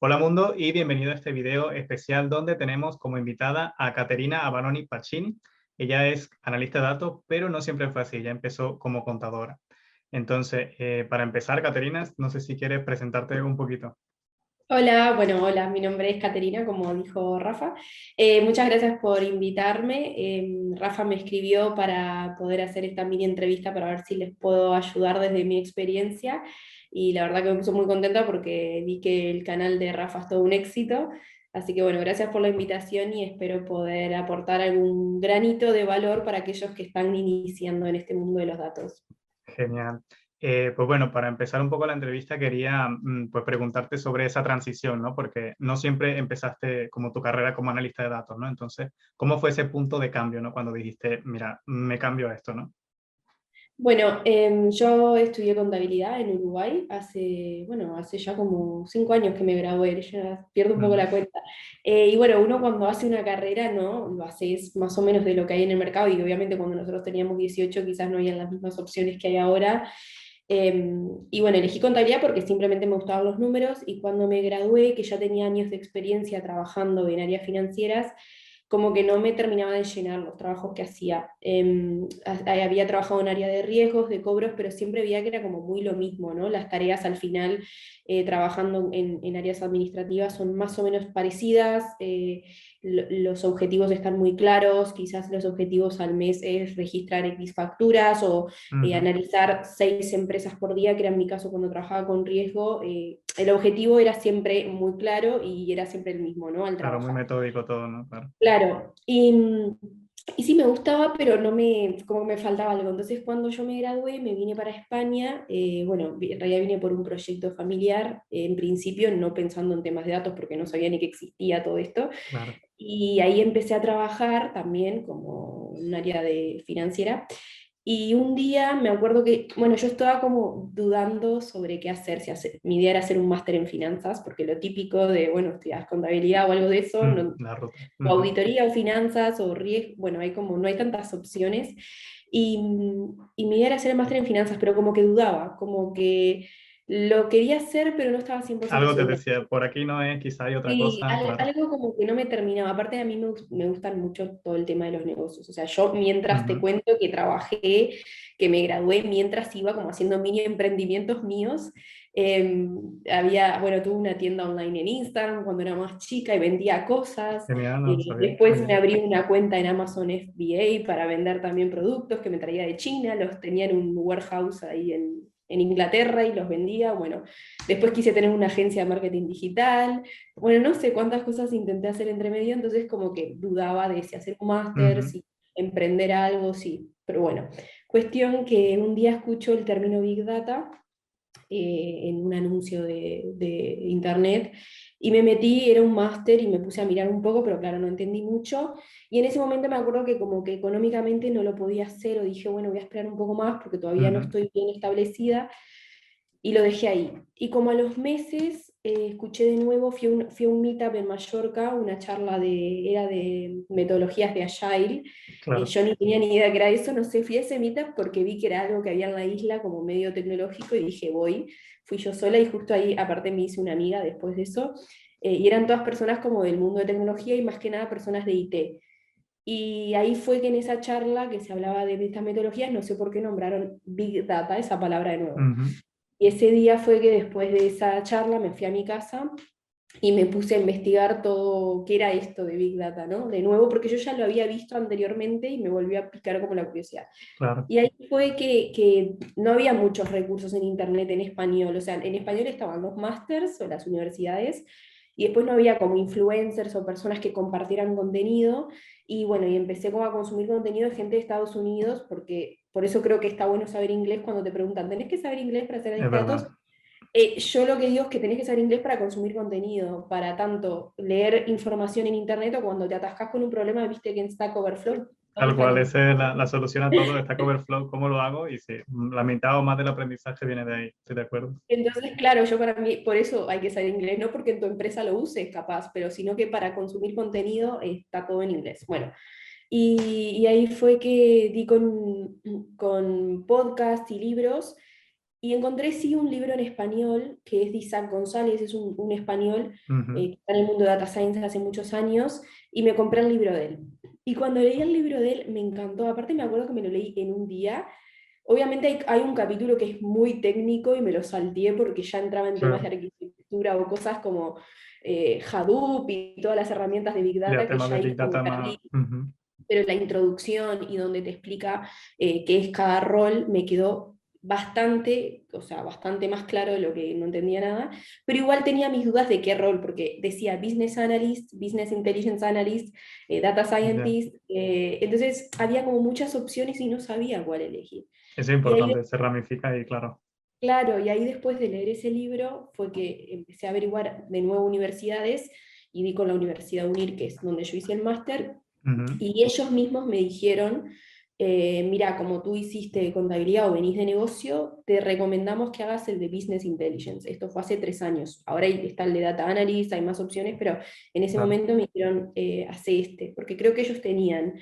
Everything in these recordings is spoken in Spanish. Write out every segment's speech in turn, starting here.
Hola mundo y bienvenido a este video especial donde tenemos como invitada a Caterina Avanoni Pacini. Ella es analista de datos, pero no siempre fue así, ella empezó como contadora. Entonces, para empezar, Caterina, no sé si quieres presentarte un poquito. Hola, bueno, hola, mi nombre es Caterina, como dijo Rafa. Muchas gracias por invitarme. Rafa me escribió para poder hacer esta mini entrevista para ver si les puedo ayudar desde mi experiencia y la verdad que me puso muy contenta porque vi que el canal de Rafa es todo un éxito. Así que bueno, gracias por la invitación y espero poder aportar algún granito de valor para aquellos que están iniciando en este mundo de los datos. Genial. Pues bueno, para empezar un poco la entrevista quería pues preguntarte sobre esa transición, ¿no? Porque no siempre empezaste como tu carrera como analista de datos, ¿no? Entonces, ¿cómo fue ese punto de cambio, ¿no? Cuando dijiste, mira, me cambio a esto, ¿no? Bueno, yo estudié contabilidad en Uruguay hace ya como 5 años que me gradué, ya pierdo un poco Ujú. la cuenta. Y bueno, uno cuando hace una carrera, ¿no? Lo haces más o menos de lo que hay en el mercado y obviamente cuando nosotros teníamos 18 quizás no habían las mismas opciones que hay ahora. Y bueno, elegí contabilidad porque simplemente me gustaban los números y cuando me gradué, que ya tenía años de experiencia trabajando en áreas financieras, como que no me terminaba de llenar los trabajos que hacía. Había trabajado en área de riesgos, de cobros, pero siempre veía que era como muy lo mismo, ¿no? Las tareas al final, trabajando en áreas administrativas, son más o menos parecidas, los objetivos están muy claros, quizás los objetivos al mes es registrar X facturas o Ujú. analizar 6 empresas por día, que era mi caso cuando trabajaba con riesgo. El objetivo era siempre muy claro y era siempre el mismo, ¿no? Al Claro, muy trabajar. metódico todo, ¿no? Claro. Claro, y sí me gustaba, pero no me, como que me faltaba algo. Entonces cuando yo me gradué, me vine para España, bueno, en realidad vine por un proyecto familiar, en principio no pensando en temas de datos porque no sabía ni que existía todo esto, Claro. y ahí empecé a trabajar también como en un área de financiera. Y un día me acuerdo que, bueno, yo estaba como dudando sobre qué hacer, mi idea era hacer un máster en finanzas, porque lo típico de, bueno, estudias contabilidad o algo de eso, La ruta. o Ujú. auditoría o finanzas o riesgo, bueno, hay como, no hay tantas opciones. Y, y mi idea era hacer el máster en finanzas, pero como que dudaba, como que lo quería hacer, pero no estaba 100% Algo te segura. decía, por aquí no es, quizá hay otra Sí, cosa, claro. algo como que no me terminaba. Aparte a mí me gustan mucho todo el tema de los negocios. O sea, yo mientras te Ujú. cuento que trabajé, que me gradué, mientras iba como haciendo mini emprendimientos míos, bueno, tuve una tienda online en Instagram cuando era más chica y vendía cosas. Genial, no lo sabía. Muy Después me bien. abrí una cuenta en Amazon FBA para vender también productos que me traía de China. Los tenía en un warehouse ahí en Inglaterra y los vendía. Bueno, después quise tener una agencia de marketing digital. Bueno, no sé cuántas cosas intenté hacer entre medio, entonces como que dudaba de si hacer un máster, Ujú. si emprender algo, sí. Pero bueno, cuestión que un día escucho el término Big Data en un anuncio de internet y me metí, era un máster y me puse a mirar un poco, pero claro, no entendí mucho. Y en ese momento me acuerdo que como que económicamente no lo podía hacer o dije, bueno, voy a esperar un poco más porque todavía no Ujú. estoy bien establecida y lo dejé ahí. Y como a los meses escuché de nuevo, fui a un meetup en Mallorca, una charla era de metodologías de Agile. Claro. Yo ni tenía ni idea que era eso, no sé, fui a ese meetup porque vi que era algo que había en la isla como medio tecnológico y dije, voy. Fui yo sola y justo ahí, aparte me hice una amiga después de eso, y eran todas personas como del mundo de tecnología y más que nada personas de IT. Y ahí fue que en esa charla que se hablaba de estas metodologías, no sé por qué nombraron Big Data, esa palabra de nuevo. Ujú. Y ese día fue que después de esa charla me fui a mi casa y me puse a investigar todo qué era esto de Big Data, ¿no? De nuevo, porque yo ya lo había visto anteriormente y me volvió a picar como la curiosidad. Claro. Y ahí fue que no había muchos recursos en Internet en español, o sea, en español estaban los másters o las universidades, y después no había como influencers o personas que compartieran contenido, y bueno, y empecé como a consumir contenido de gente de Estados Unidos, porque por eso creo que está bueno saber inglés cuando te preguntan, ¿tenés que saber inglés para hacer Es analista de verdad. datos? Yo lo que digo es que tenés que saber inglés para consumir contenido, para tanto leer información en internet o cuando te atascas con un problema, viste que en Stack Overflow, todo Tal está en cual, inglés. esa es la solución a todo, Stack Overflow, ¿cómo lo hago? Y sí, la mitad o más del aprendizaje viene de ahí, estoy de acuerdo. Entonces, claro, yo para mí, por eso hay que saber inglés, no porque en tu empresa lo uses capaz, pero sino que para consumir contenido está todo en inglés. Bueno, y ahí fue que di con podcast y libros Y encontré sí un libro en español, que es de Isaac González, es un español Ujú. que está en el mundo de Data Science hace muchos años, y me compré el libro de él. Y cuando leí el libro de él me encantó, aparte me acuerdo que me lo leí en un día. Obviamente hay un capítulo que es muy técnico y me lo salteé porque ya entraba en temas de Claro. arquitectura o cosas como Hadoop y todas las herramientas de Big Ya Data que temas ya de ahí Big me Data más. perdí, Ujú. pero la introducción y donde te explica qué es cada rol me quedó bastante, o sea, bastante más claro de lo que no entendía nada, pero igual tenía mis dudas de qué rol, porque decía Business Analyst, Business Intelligence Analyst, Data Ya. Scientist, entonces había como muchas opciones y no sabía cuál elegir. Eso es Y ahí, importante, se ramifica y claro. claro, y ahí después de leer ese libro fue que empecé a averiguar de nuevo universidades y di con la Universidad UNIR, que es donde yo hice el máster, Ujú. y ellos mismos me dijeron, mira, como tú hiciste contabilidad o venís de negocio, te recomendamos que hagas el de Business Intelligence. Esto fue hace 3 años. Ahora está el de Data Analyst, hay más opciones, pero en ese Claro. momento me dijeron, hace este, porque creo que ellos tenían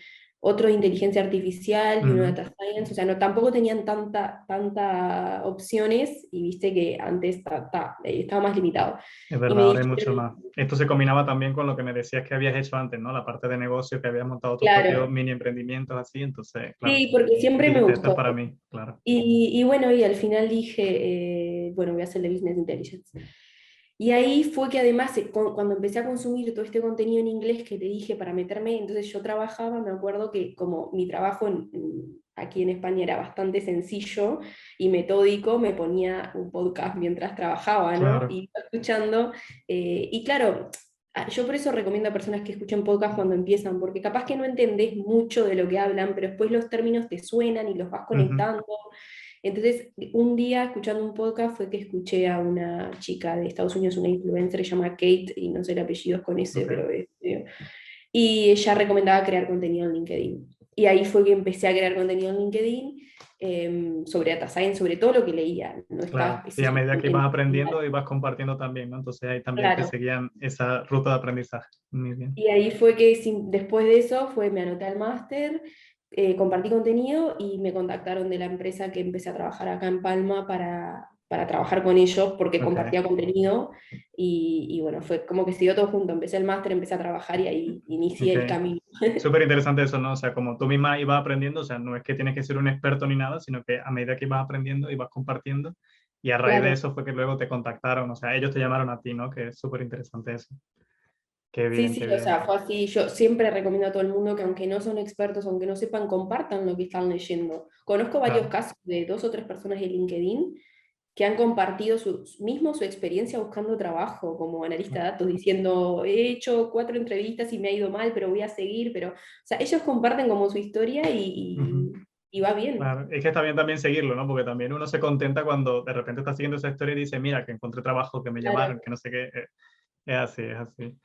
otro de inteligencia artificial y uno de Ujú. data science, o sea, no, tampoco tenían tanta opciones y viste que antes estaba más limitado. Es Y me verdad, ahora hay mucho dijeron, más. Esto se combinaba también con lo que me decías que habías hecho antes, ¿no? La parte de negocio, que habías montado tus propios claro, mini emprendimientos así, entonces, claro, sí, porque siempre me dijiste, esto es gustó. para mí, claro. Y bueno, y al final dije, bueno, voy a hacer de Business Intelligence. Y ahí fue que además, cuando empecé a consumir todo este contenido en inglés que te dije para meterme, entonces yo trabajaba, me acuerdo que como mi trabajo aquí en España era bastante sencillo y metódico, me ponía un podcast mientras trabajaba, ¿no? Claro. Y iba escuchando, y claro, yo por eso recomiendo a personas que escuchen podcast cuando empiezan, porque capaz que no entendés mucho de lo que hablan, pero después los términos te suenan y los vas Ujú. conectando. Entonces, un día escuchando un podcast fue que escuché a una chica de Estados Unidos, una influencer que se llama Kate, y no sé el apellido es con ese, Ok. pero y ella recomendaba crear contenido en LinkedIn. Y ahí fue que empecé a crear contenido en LinkedIn sobre data science, sobre todo lo que leía. No estaba Claro. Sí, a medida que específicamente ibas en aprendiendo, ibas compartiendo también, ¿no? Entonces ahí también te claro. seguían esa ruta de aprendizaje. Muy bien. Y ahí fue que después de eso me anoté al máster, compartí contenido y me contactaron de la empresa que empecé a trabajar acá en Palma para trabajar con ellos porque Ok. compartía contenido y bueno, fue como que siguió todo junto. Empecé el máster, empecé a trabajar y ahí inicié Ok. el camino. Súper interesante eso, ¿no? O sea, como tú misma ibas aprendiendo, o sea, no es que tienes que ser un experto ni nada, sino que a medida que ibas aprendiendo, ibas compartiendo y a raíz de Claro. eso fue que luego te contactaron, o sea, ellos te llamaron a ti, ¿no? Que es súper interesante eso. Qué Sí, bien, sí, qué o bien. sea, fue así. Yo siempre recomiendo a todo el mundo que aunque no son expertos, aunque no sepan, compartan lo que están leyendo. Conozco varios Claro. casos de 2 o 3 personas de LinkedIn que han compartido mismo su experiencia buscando trabajo como analista de datos, diciendo, he hecho 4 entrevistas y me ha ido mal, pero voy a seguir, pero, o sea, ellos comparten como su historia Ujú. y va bien. Claro, es que está bien también seguirlo, ¿no? Porque también uno se contenta cuando de repente está siguiendo esa historia y dice, mira, que encontré trabajo, que me llamaron, Claro. que no sé qué. Es así, es así.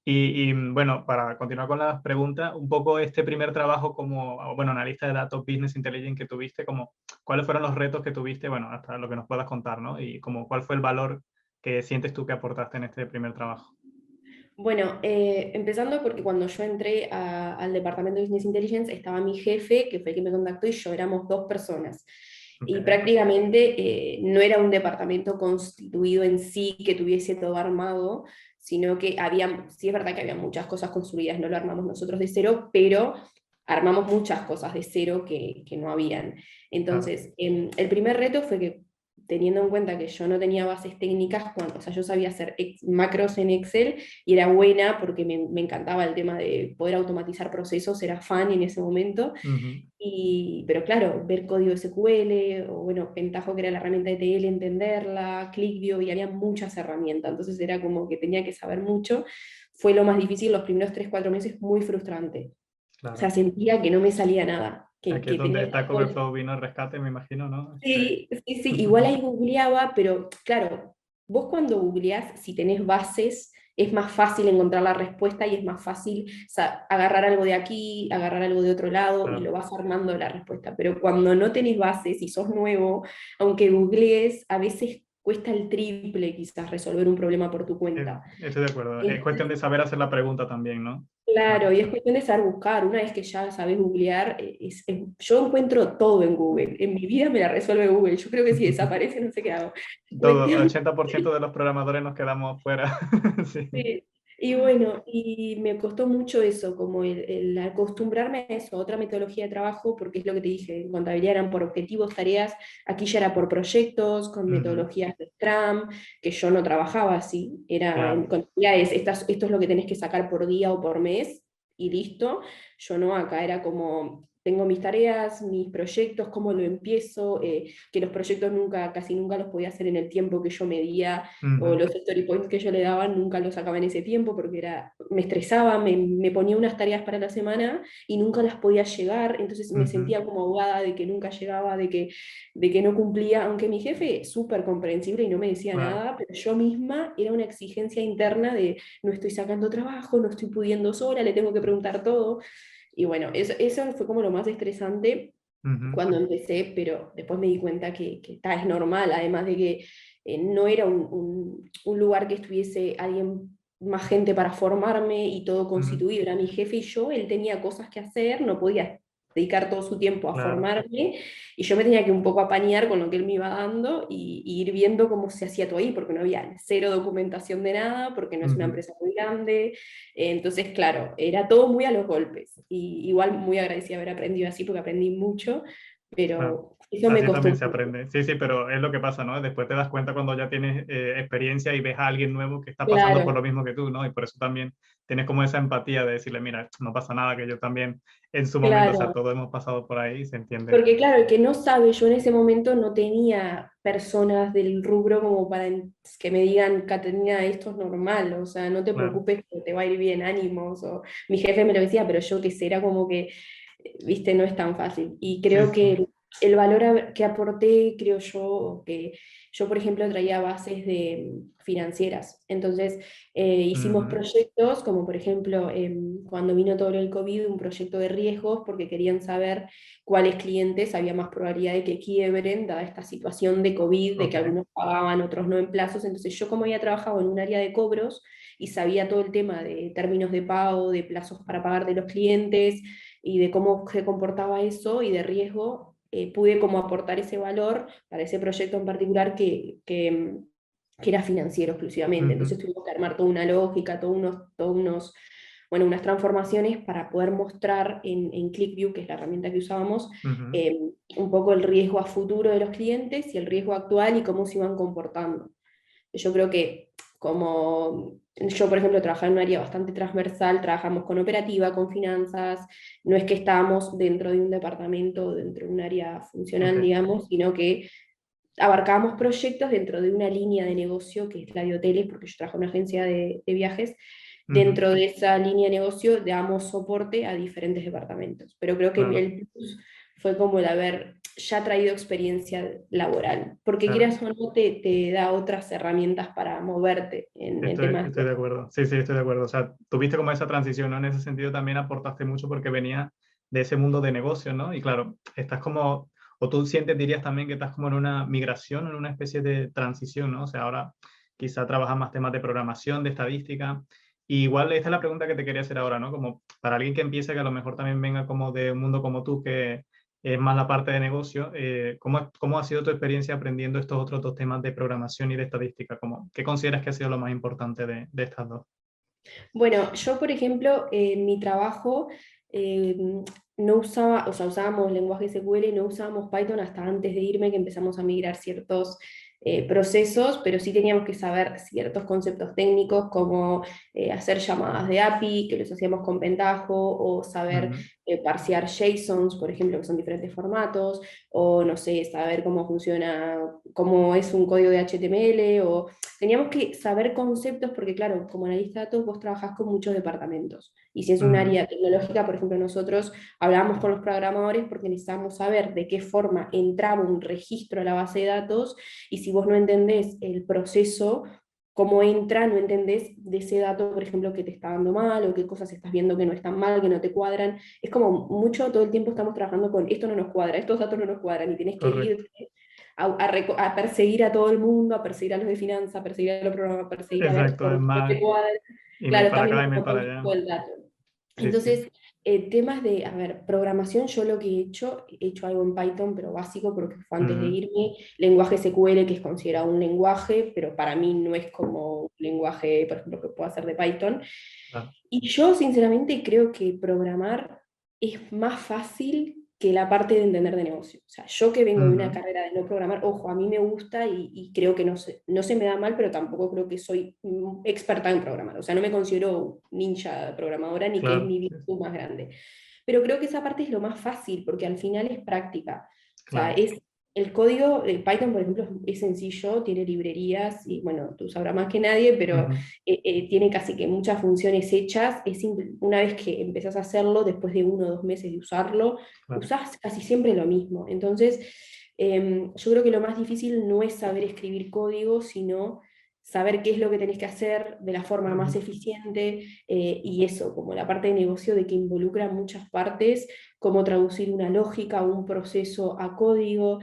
Bueno, para continuar con las preguntas, un poco este primer trabajo como, bueno, analista de datos, Business Intelligence que tuviste, como, ¿cuáles fueron los retos que tuviste? Bueno, hasta lo que nos puedas contar, ¿no? Y como, ¿cuál fue el valor que sientes tú que aportaste en este primer trabajo? Bueno, empezando porque cuando yo entré al departamento de Business Intelligence estaba mi jefe, que fue el que me contactó, y yo éramos 2 personas. Ok, Y prácticamente no era un departamento constituido en sí que tuviese todo armado, sino que había, sí es verdad que había muchas cosas construidas, no lo armamos nosotros de cero, pero armamos muchas cosas de cero que no habían. claro. Entonces, el primer reto fue que teniendo en cuenta que yo no tenía bases técnicas, o sea, yo sabía hacer macros en Excel y era buena porque me encantaba el tema de poder automatizar procesos, era fan en ese momento, Ujú. pero claro, ver código SQL, o bueno, Pentaho que era la herramienta de ETL, entenderla, ClickView, y había muchas herramientas, entonces era como que tenía que saber mucho. Fue lo más difícil los primeros 3 o 4 meses, muy frustrante. O sea, Claro. sentía que no me salía nada, que, Aquí es que donde tenía Stack tanto. Overflow vino al rescate, me imagino, ¿no? Sí, sí, sí, igual ahí googleaba, pero claro, vos cuando googleás, si tenés bases, es más fácil encontrar la respuesta y es más fácil, o sea, agarrar algo de aquí, agarrar algo de otro lado y lo Claro. vas armando la respuesta. Pero cuando no tenés bases y sos nuevo, aunque googlees, a veces cuesta el triple quizás resolver un problema por tu cuenta. Estoy de acuerdo. Es cuestión de saber hacer la pregunta también, ¿no? Claro, Vale. y es cuestión de saber buscar. Una vez que ya sabes googlear, yo encuentro todo en Google. En mi vida me la resuelve Google. Yo creo que si desaparece no sé qué hago. Todo, Cuestión 80% de los programadores nos quedamos fuera. Sí. sí. Y bueno, y me costó mucho eso, como el acostumbrarme a eso, a otra metodología de trabajo, porque es lo que te dije, en contabilidad eran por objetivos, tareas, aquí ya era por proyectos, con Ujú, metodologías de Scrum, que yo no trabajaba así, era en claro. contabilidad esto es lo que tenés que sacar por día o por mes, y listo. Yo no, acá era como, tengo mis tareas, mis proyectos, cómo lo empiezo, que los proyectos nunca, casi nunca los podía hacer en el tiempo que yo medía o Ujú, los story points que yo le daba nunca los sacaba en ese tiempo porque me estresaba, me ponía unas tareas para la semana y nunca las podía llegar, entonces me ujú, sentía como ahogada de que nunca llegaba, de que no cumplía, aunque mi jefe súper comprensible y no me decía claro. nada, pero yo misma era una exigencia interna de no estoy sacando trabajo, no estoy pudiendo sola, le tengo que preguntar todo. Y bueno, eso fue como lo más estresante Ujú, cuando empecé, pero después me di cuenta que es normal, además de que no era un lugar que estuviese alguien, más gente para formarme y todo ujú, constituido, era mi jefe y yo, él tenía cosas que hacer, no podía dedicar todo su tiempo a claro. formarme y yo me tenía que un poco apañar con lo que él me iba dando y ir viendo cómo se hacía todo ahí, porque no había cero documentación de nada, porque no es una Ujú, empresa muy grande, entonces claro, era todo muy a los golpes y igual muy agradecida de haber aprendido así porque aprendí mucho, claro. pero eso me Así costó también un se poco. aprende. Sí, sí, pero es lo que pasa, ¿no? Después te das cuenta cuando ya tienes experiencia y ves a alguien nuevo que está pasando por lo Claro, mismo que tú, ¿no? Y por eso también tienes como esa empatía de decirle, mira, no pasa nada, que yo también en su momento, o sea, claro. todos hemos pasado por ahí y se entiende. Porque claro, el que no sabe, yo en ese momento no tenía personas del rubro como para que me digan, Caterina, esto es normal, o sea, no te Claro. preocupes que te va a ir bien, ánimos, o mi jefe me lo decía, pero yo que sé, era como que, viste, no es tan fácil. Y Sí, creo sí. que el valor que aporté, creo yo, que yo, por ejemplo, traía bases de financieras. Entonces, hicimos Ujú, proyectos, como por ejemplo, cuando vino todo el COVID, un proyecto de riesgos, porque querían saber cuáles clientes había más probabilidad de que quiebren, dada esta situación de COVID, de que ok. algunos pagaban, otros no en plazos. Entonces yo como había trabajado en un área de cobros y sabía todo el tema de términos de pago, de plazos para pagar de los clientes y de cómo se comportaba eso y de riesgo, pude como aportar ese valor para ese proyecto en particular que era financiero exclusivamente. Ujú, Entonces tuvimos que armar toda una lógica, bueno, unas transformaciones para poder mostrar en ClickView, que es la herramienta que usábamos, ujú, eh, un poco el riesgo a futuro de los clientes y el riesgo actual y cómo se iban comportando. Yo creo que como yo, por ejemplo, trabajaba en un área bastante transversal, trabajamos con operativa, con finanzas, no es que estábamos dentro de un departamento, dentro de un área funcional, ok, digamos, sino que abarcábamos proyectos dentro de una línea de negocio que es la de hoteles, porque yo trabajo en una agencia de viajes. ujú, Dentro de esa línea de negocio damos soporte a diferentes departamentos, pero creo que claro, el plus fue como el haber ya traído experiencia laboral, porque claro. quieras o no te da otras herramientas para moverte en temas. Estoy de acuerdo. Sí, sí, estoy de acuerdo. O sea, tuviste como esa transición, ¿no? En ese sentido también aportaste mucho porque venía de ese mundo de negocios, ¿no? Y claro, estás como, o tú sientes, dirías también que estás como en una migración, en una especie de transición, ¿no? O sea, ahora quizá trabajas más temas de programación, de estadística. Y igual esta es la pregunta que te quería hacer ahora, ¿no? Como para alguien que empiece, que a lo mejor también venga como de un mundo como tú, que es más la parte de negocio. ¿Cómo ha sido tu experiencia aprendiendo estos otros dos temas de programación y de estadística? ¿Qué consideras que ha sido lo más importante de estas dos? Bueno, yo, por ejemplo, en mi trabajo eh, no usaba, o sea, usábamos lenguaje SQL y no usábamos Python hasta antes de irme, que empezamos a migrar ciertos procesos, pero sí teníamos que saber ciertos conceptos técnicos como hacer llamadas de API, que los hacíamos con Pentaho, o saber Ujú, parsear JSONs, por ejemplo, que son diferentes formatos, o no sé, saber cómo funciona, cómo es un código de HTML, o teníamos que saber conceptos porque, claro, como analista de datos vos trabajás con muchos departamentos. Y si es un ujú, área tecnológica, por ejemplo, nosotros hablábamos con los programadores porque necesitábamos saber de qué forma entraba un registro a la base de datos y si vos no entendés el proceso, cómo entra, no entendés de ese dato, por ejemplo, que te está dando mal o qué cosas estás viendo que no están mal, que no te cuadran. Es como mucho, todo el tiempo estamos trabajando con esto no nos cuadra, estos datos no nos cuadran y tenés que correcto. ir a perseguir a todo el mundo, a perseguir a los de finanzas, a perseguir a los programas, a perseguir a ver Exacto, por es qué no te más cuadra. email Claro, para también acá, un email poco para el flujo allá. del dato. Sí, sí. Entonces, temas de, a ver, programación, yo lo que he hecho algo en Python, pero básico, porque fue antes de Ujú, irme, lenguaje SQL, que es considerado un lenguaje, pero para mí no es como un lenguaje, por ejemplo, que puedo hacer de Python. claro. Y yo, sinceramente, creo que programar es más fácil que la parte de entender de negocio. O sea, yo que vengo de una Ujú, carrera de no programar, ojo, a mí me gusta y creo que no se me da mal, pero tampoco creo que soy experta en programar. O sea, no me considero ninja programadora ni que es claro, mi sí, sí, virtud más grande. Pero creo que esa parte es lo más fácil, porque al final es práctica. O sea, claro. es el código de Python, por ejemplo, es sencillo, tiene librerías, y bueno, tú sabrás más que nadie, pero Ujú, tiene casi que muchas funciones hechas. Una vez que empezás a hacerlo, después de 1 o 2 meses de usarlo, claro. usás casi siempre lo mismo. Entonces, yo creo que lo más difícil no es saber escribir código, sino saber qué es lo que tenés que hacer de la forma más Ujú, eficiente, y eso, como la parte de negocio de que involucra muchas partes, cómo traducir una lógica, un proceso a código.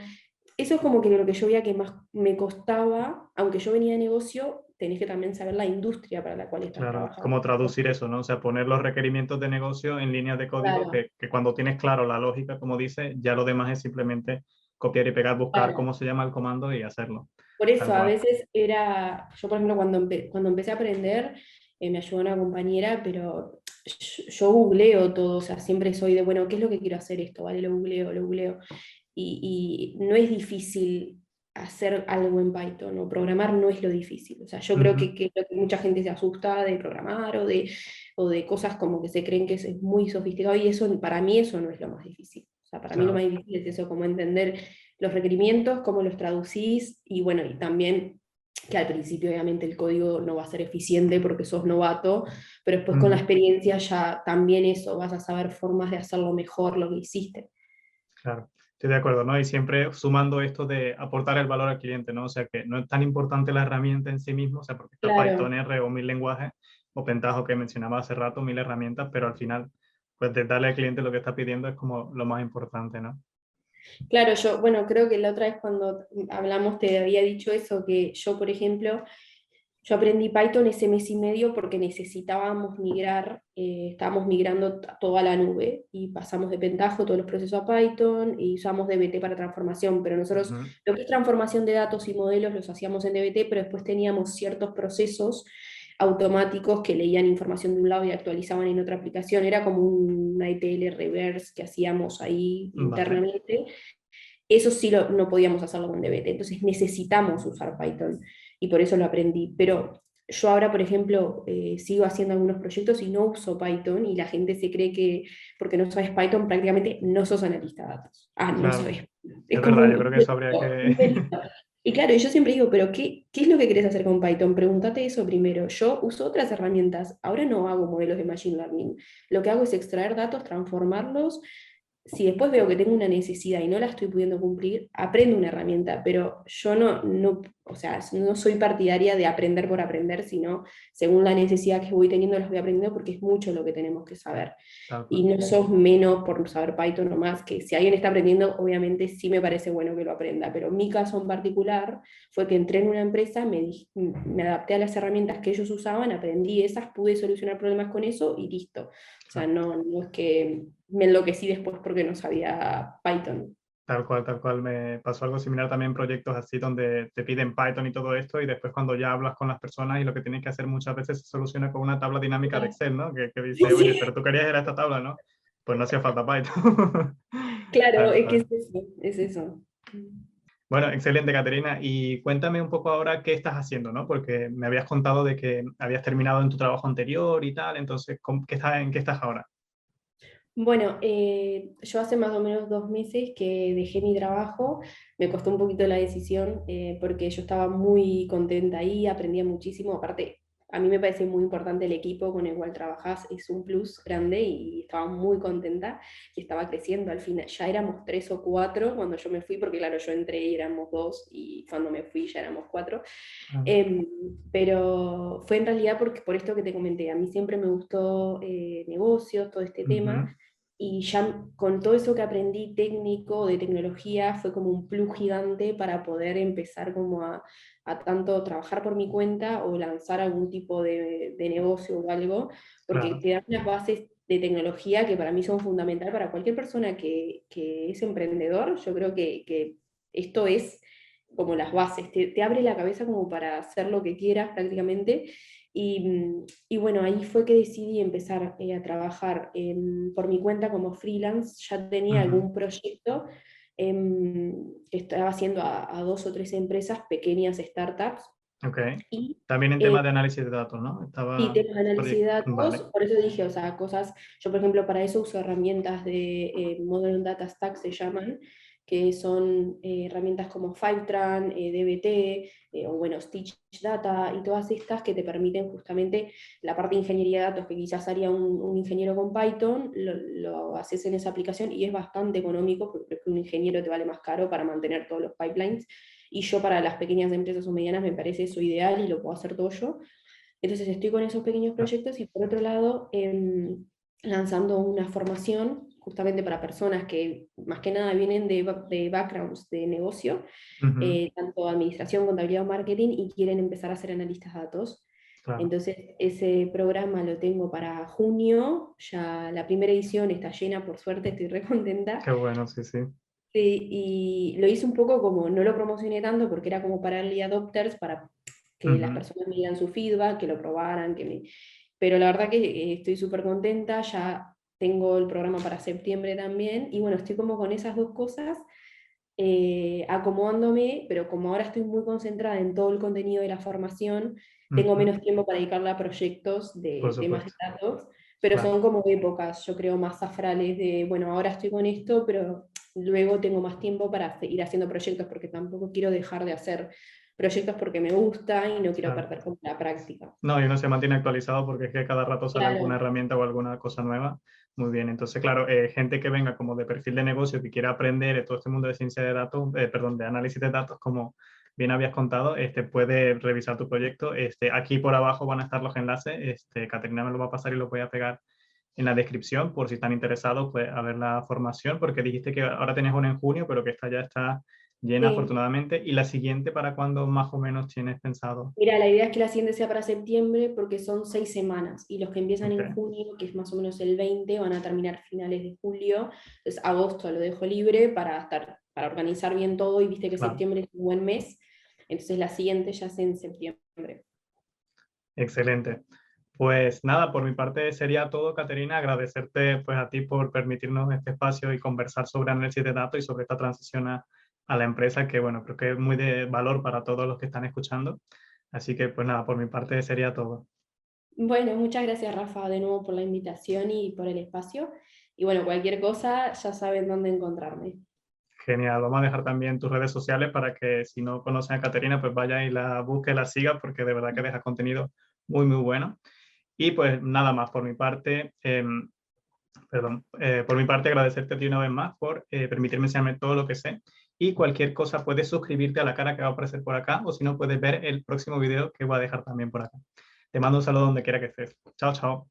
Eso es como que lo que yo veía que más me costaba, aunque yo venía de negocio, tenés que también saber la industria para la cual estás claro. trabajando. Cómo traducir eso, ¿no? O sea, poner los requerimientos de negocio en líneas de código Claro, que cuando tienes claro la lógica, como dice, ya lo demás es simplemente copiar y pegar, buscar claro. cómo se llama el comando y hacerlo. Por Tal eso a cual. veces era, yo por ejemplo cuando empecé a aprender, me ayudó una compañera, pero yo googleo todo, o sea, siempre soy de, bueno, ¿qué es lo que quiero hacer esto? ¿Vale? Lo googleo. Y no es difícil hacer algo en Python, o programar no es lo difícil. O sea, yo creo Ujú, que mucha gente se asusta de programar o de cosas como que se creen que es muy sofisticado, y eso, para mí eso no es lo más difícil. O sea, para mí lo más claro. difícil es eso, como entender los requerimientos, cómo los traducís, y bueno, y también que al principio obviamente el código no va a ser eficiente porque sos novato, pero después con la Ujú, experiencia ya también eso, vas a saber formas de hacerlo mejor lo que hiciste. claro. Estoy de acuerdo, ¿no? Y siempre sumando esto de aportar el valor al cliente, ¿no? O sea, que no es tan importante la herramienta en sí mismo, o sea, porque está Python, Claro. R o mil lenguajes, o Pentaho que mencionaba hace rato, mil herramientas, pero al final, pues de darle al cliente lo que está pidiendo es como lo más importante, ¿no? Claro, yo, bueno, creo que la otra vez cuando hablamos te había dicho eso, que yo, por ejemplo, yo aprendí Python ese mes y medio porque necesitábamos migrar, estábamos migrando toda la nube y pasamos de Pentaho todos los procesos a Python y usamos DBT para transformación, pero nosotros Ujú, lo que es transformación de datos y modelos los hacíamos en DBT, pero después teníamos ciertos procesos automáticos que leían información de un lado y actualizaban en otra aplicación. Era como una ETL reverse que hacíamos ahí vale, internamente. Eso sí no podíamos hacerlo con DBT, entonces necesitamos usar Python y por eso lo aprendí. Pero yo ahora, por ejemplo, sigo haciendo algunos proyectos y no uso Python, y la gente se cree que porque no sabes Python prácticamente no sos analista de datos. Ah, no claro. sabes. Es Es como verdad, yo creo que eso habría un que... delito. Y claro, yo siempre digo, pero ¿qué es lo que querés hacer con Python? Pregúntate eso primero. Yo uso otras herramientas. Ahora no hago modelos de Machine Learning. Lo que hago es extraer datos, transformarlos. Si después veo que tengo una necesidad y no la estoy pudiendo cumplir, aprendo una herramienta, pero yo o sea, no soy partidaria de aprender por aprender, sino según la necesidad que voy teniendo las voy aprendiendo, porque es mucho lo que tenemos que saber. Tal Y cual. no sos menos por saber Python o más, que si alguien está aprendiendo, obviamente sí me parece bueno que lo aprenda, pero mi caso en particular fue que entré en una empresa, me adapté a las herramientas que ellos usaban, aprendí esas, pude solucionar problemas con eso y listo. O sea, Claro. no es que me enloquecí después porque no sabía Python. Tal cual. Me pasó algo similar también en proyectos así donde te piden Python y todo esto y después cuando ya hablas con las personas y lo que tienes que hacer muchas veces se soluciona con una tabla dinámica de Excel, ¿no? Que dice, oye, Sí, pero tú querías era esta tabla, ¿no? Pues no hacía falta Python. claro, Tal es que es cual. eso, es eso. Bueno, excelente, Caterina. Y cuéntame un poco ahora qué estás haciendo, ¿no? Porque me habías contado de que habías terminado en tu trabajo anterior y tal, entonces, ¿en qué estás ahora? Bueno, yo hace más o menos 2 meses que dejé mi trabajo. Me costó un poquito la decisión, porque yo estaba muy contenta ahí, aprendía muchísimo. Aparte, a mí me parece muy importante el equipo con el cual trabajás, es un plus grande y estaba muy contenta y estaba creciendo. Al final ya éramos 3 o 4 cuando yo me fui, porque claro, yo entré y éramos 2 y cuando me fui ya éramos 4. Ah, Em, pero fue en realidad porque por esto que te comenté, a mí siempre me gustó negocios, todo este tema, ujú, y ya con todo eso que aprendí técnico, de tecnología, fue como un plus gigante para poder empezar como a tanto trabajar por mi cuenta o lanzar algún tipo de negocio o algo, porque claro, te dan unas bases de tecnología que para mí son fundamental para cualquier persona que es emprendedor. Yo creo que esto es como las bases, te abre la cabeza como para hacer lo que quieras prácticamente. Y bueno, ahí fue que decidí empezar a trabajar por mi cuenta como freelance. Ya tenía Ujú. algún proyecto que estaba haciendo a dos o tres empresas, pequeñas startups. Ok. Y También en eh, temas de análisis de datos, ¿no? sí, Estaba temas de análisis de Vale. datos, por eso dije, o sea, cosas, yo por ejemplo para eso uso herramientas de Modern Data Stack se llaman, que son herramientas como Fivetran, DBT, o bueno, Stitch Data y todas estas que te permiten justamente la parte de ingeniería de datos que quizás haría un ingeniero con Python, lo haces en esa aplicación y es bastante económico porque creo que un ingeniero te vale más caro para mantener todos los pipelines y yo para las pequeñas empresas o medianas me parece eso ideal y lo puedo hacer todo yo. Entonces estoy con esos pequeños proyectos y por otro lado lanzando una formación justamente para personas que más que nada vienen de backgrounds de negocio, Ujú. tanto administración, contabilidad o marketing, y quieren empezar a ser analistas de datos. Claro. Entonces ese programa lo tengo para junio, ya la primera edición está llena, por suerte, estoy re contenta. Qué bueno, sí, sí. Sí, y lo hice un poco como, no lo promocioné tanto porque era como para early adopters, para que las Ujú. personas me dieran su feedback, que lo probaran, pero la verdad que estoy súper contenta, ya tengo el programa para septiembre también, y bueno, estoy como con esas dos cosas, acomodándome, pero como ahora estoy muy concentrada en todo el contenido de la formación, tengo Ujú. menos tiempo para dedicarle a proyectos Por de temas de supuesto. datos, pero Claro. son como épocas, yo creo, más safrales de, bueno, ahora estoy con esto, pero luego tengo más tiempo para seguir haciendo proyectos, porque tampoco quiero dejar de hacer proyectos porque me gusta y no quiero Claro. perder como la práctica. No, y uno se mantiene actualizado porque es que cada rato sale alguna Claro, herramienta o alguna cosa nueva. Muy bien. Entonces, claro, gente que venga como de perfil de negocio, que quiera aprender todo este mundo de ciencia de datos, perdón, de análisis de datos, como bien habías contado, puede revisar tu proyecto. Aquí por abajo van a estar los enlaces. Caterina me lo va a pasar y lo voy a pegar en la descripción por si están interesados pues, a ver la formación, porque dijiste que ahora tenías una en junio, pero que esta ya está llena sí. afortunadamente. ¿Y la siguiente para cuándo más o menos tienes pensado? Mira, la idea es que la siguiente sea para septiembre porque son 6 semanas y los que empiezan Ok, en junio, que es más o menos el 20, van a terminar finales de julio. Entonces agosto lo dejo libre para organizar bien todo y viste que claro. septiembre es un buen mes. Entonces la siguiente ya es en septiembre. Excelente. Pues nada, por mi parte sería todo, Caterina. Agradecerte pues a ti por permitirnos este espacio y conversar sobre análisis de datos y sobre esta transición a la empresa, que bueno, creo que es muy de valor para todos los que están escuchando. Así que pues nada, por mi parte sería todo. Bueno, muchas gracias Rafa de nuevo por la invitación y por el espacio. Y bueno, cualquier cosa ya saben dónde encontrarme. Genial. Vamos a dejar también tus redes sociales para que si no conocen a Caterina, pues vaya y la busque, la siga, porque de verdad que deja contenido muy, muy bueno. Y pues nada más por mi parte. Perdón, por mi parte agradecerte a ti una vez más por permitirme enseñarme todo lo que sé y cualquier cosa puedes suscribirte a la cara que va a aparecer por acá o si no puedes ver el próximo video que voy a dejar también por acá. Te mando un saludo donde quiera que estés. Chao, chao.